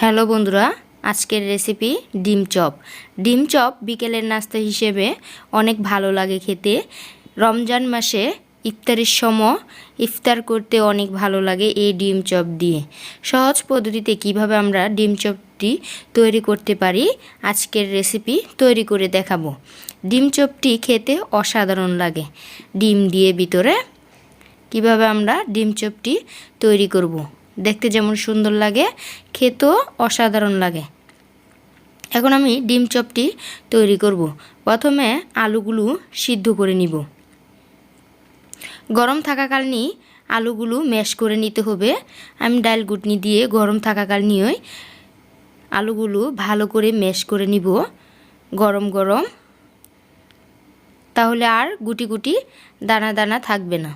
Hello বন্ধুরা, আজকের recipe ডিম চপ। ডিম চপ বিকেলের নাস্তা হিসেবে অনেক ভালো লাগে খেতে। রমজান মাসে ইফতারের সময় ইফতার করতে অনেক ভালো লাগে এই ডিম চপ দিয়ে। সহজ পদ্ধতিতে কিভাবে আমরা ডিম চপটি তৈরি করতে পারি আজকের রেসিপি তৈরি করে দেখাবো। ডিম চপটি খেতে অসাধারণ লাগে। ডিম দিয়ে ভিতরে কিভাবে আমরা ডিম চপটি তৈরি করব। দেখতে যেমন সুন্দর লাগে, খেতেও অসাধারণ লাগে। এখন আমি ডিম চপটি তৈরি করব। প্রথমে আলুগুলো সিদ্ধ করে নিব। গরম থাকাকালীনই আলুগুলো ম্যাশ করে নিতে হবে। আমি ডাল ঘুটনি দিয়ে গরম থাকাকালীনই আলুগুলো ভালো করে ম্যাশ করে নিব গরম গরম, তাহলে আর গুটি গুটি দানা দানা থাকবে না।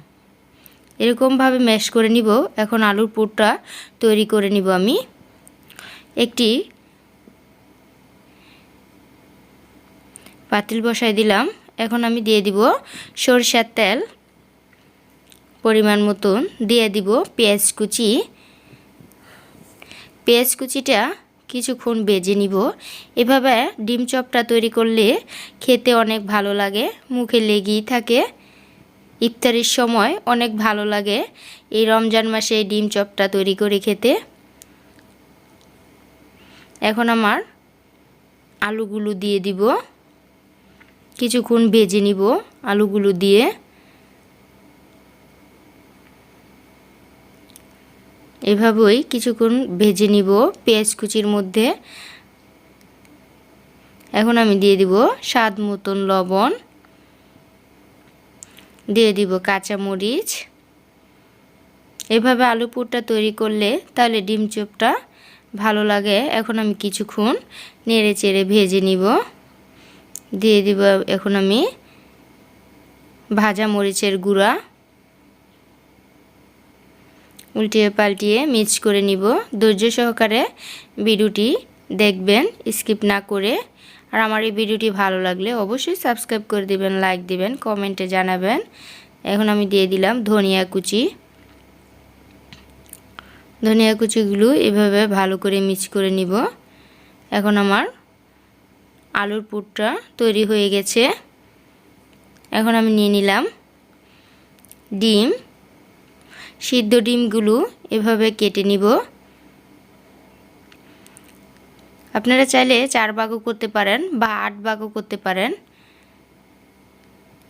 এরকমভাবে ম্যাশ করে নিব। এখন আলুর পুরটা তৈরি করে নিব। আমি একটি পাতিল বসাই দিলাম। এখন আমি দিয়ে দিব সরিষার তেল পরিমাণ মতন, দিয়ে দিব পেঁয়াজ কুচি। পেঁয়াজ কুচিটা কিছুক্ষণ ভেজে নিব। এভাবে ডিম চপটা তৈরি করলে খেতে অনেক ভালো লাগে, মুখে লেগেই থাকে। ইফতারের সময় অনেক ভালো লাগে এই রমজান মাসে ডিম চপটা তৈরি করে খেতে। এখন আমার আলুগুলো দিয়ে দিব। কিছুক্ষণ ভেজে নিব আলুগুলো দিয়ে। এভাবেই কিছুক্ষণ ভেজে নিব পেঁয়াজ কুচির মধ্যে। এখন আমি দিয়ে দিব স্বাদ মতন লবণ, দিয়ে দিব কাঁচামরিচ। এভাবে আলু পুরটা তৈরি করলে তাহলে ডিম চপটা ভালো লাগে। এখন আমি কিছুক্ষণ নেড়ে চেড়ে ভেজে নিব। দিয়ে দিব এখন আমি ভাজা মরিচের গুঁড়া, উল্টিয়ে পাল্টিয়ে মিক্স করে নিব। ধৈর্য সহকারে ভিডিওটি দেখবেন, স্কিপ না করে। আর আমার এই ভিডিওটি ভালো লাগলে অবশ্যই সাবস্ক্রাইব করে দিবেন, লাইক দিবেন, কমেন্টে জানাবেন। এখন আমি দিয়ে দিলাম ধনিয়া কুচি। ধনিয়া কুচিগুলো এভাবে ভালো করে মিক্স করে নিব। এখন আমার আলুর পুরটা তৈরি হয়ে গেছে। এখন আমি নিয়ে নিলাম ডিম। সিদ্ধ ডিমগুলো এভাবে কেটে নিব। আপনারা চাইলে 4 ভাগও করতে পারেন বা 8 ভাগও করতে পারেন।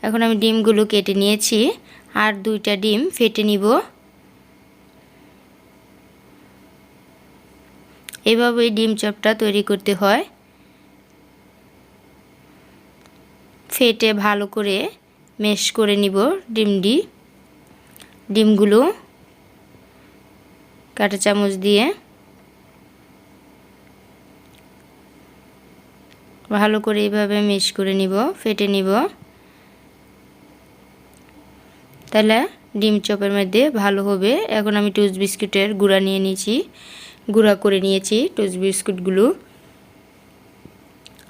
এখন আমি ডিমগুলো কেটে নিয়েছি। আর 2টা ডিম ফেটে নিব। এভাবেই ডিম চপটা তৈরি করতে হয়। ফেটে ভালো করে ম্যাশ করে নিব ডিমগুলো কাঁটা চামচ দিয়ে ভালো করে এইভাবে ম্যাশ করে নিব, ফেটে নিব। তাহলে ডিম চপের মধ্যে ভালো হবে। এখন আমি টোস্ট বিস্কুটের গুঁড়া নিয়ে নিয়েছি, গুঁড়া করে নিয়েছি টোস্ট বিস্কুটগুলো।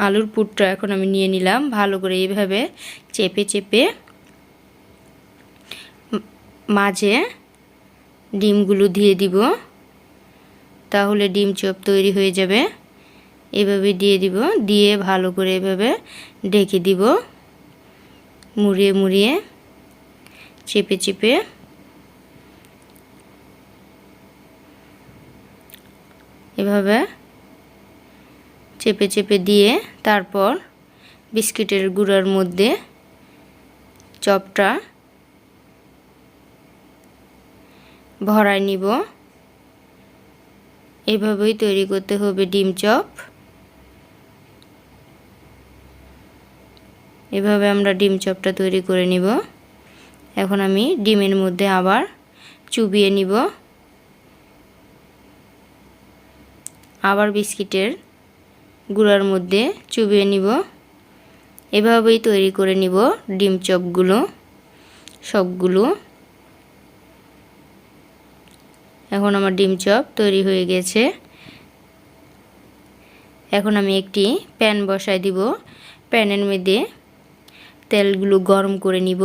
আলুর পুরটা এখন আমি নিয়ে নিলাম। ভালো করে এইভাবে চেপে চেপে মাঝে ডিমগুলো দিয়ে দিব, তাহলে ডিম চপ তৈরি হয়ে যাবে। এভাবে দিয়ে দিব, দিয়ে ভালো করে এভাবে ঢেকে দিব, মুড়িয়ে মুড়িয়ে চেপে চেপে। এভাবে চেপে চেপে দিয়ে তারপর বিস্কিটের গুঁড়ার মধ্যে চপটা ভরাই নিব। এভাবেই তৈরি করতে হবে ডিম চপ। এভাবে আমরা ডিম চপটা তৈরি করে নিব। এখন আমি ডিমের মধ্যে আবার চুবিয়ে নিব। আবার বিস্কিটের গুঁড়ার মধ্যে চুবিয়ে নিব। এভাবেই তৈরি করে নিব ডিম চপগুলো সবগুলো। এখন আমার ডিম চপ তৈরি হয়ে গেছে। এখন আমি একটি প্যান বসাই দিব। প্যানের মধ্যে তেলগুলো গরম করে নিব।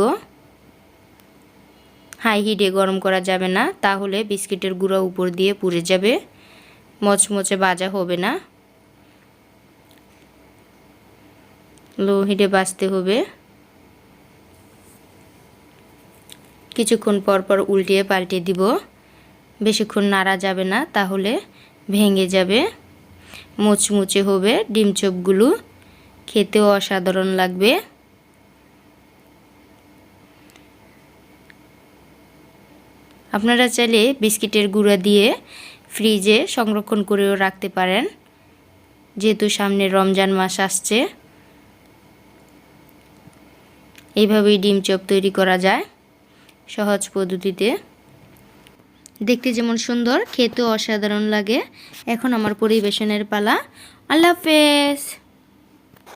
হাই হিটে গরম করা যাবে না, তাহলে বিস্কিটের গুঁড়া উপর দিয়ে পুড়ে যাবে। মচমচে ভাজা হবে না, লো হিটে ভাজতে হবে। কিছুক্ষণ পর পর উল্টিয়ে পাল্টে দিব, বেশিক্ষণ নাড়া যাবে না, তাহলে ভেঙে যাবে। মুচমুচে হবে ডিম চপগুলো, খেতেও অসাধারণ লাগবে। আপনারা চাইলে বিস্কিটের গুঁড়া দিয়ে ফ্রিজে সংরক্ষণ করেও রাখতে পারেন, যেহেতু সামনে রমজান মাস আসছে। এইভাবেই ডিম চপ তৈরি করা যায় সহজ পদ্ধতিতে। দেখতে যেমন সুন্দর, খেতেও অসাধারণ লাগে। এখন আমার পরিবেশনের পালা। আল্লাহ হাফেজ।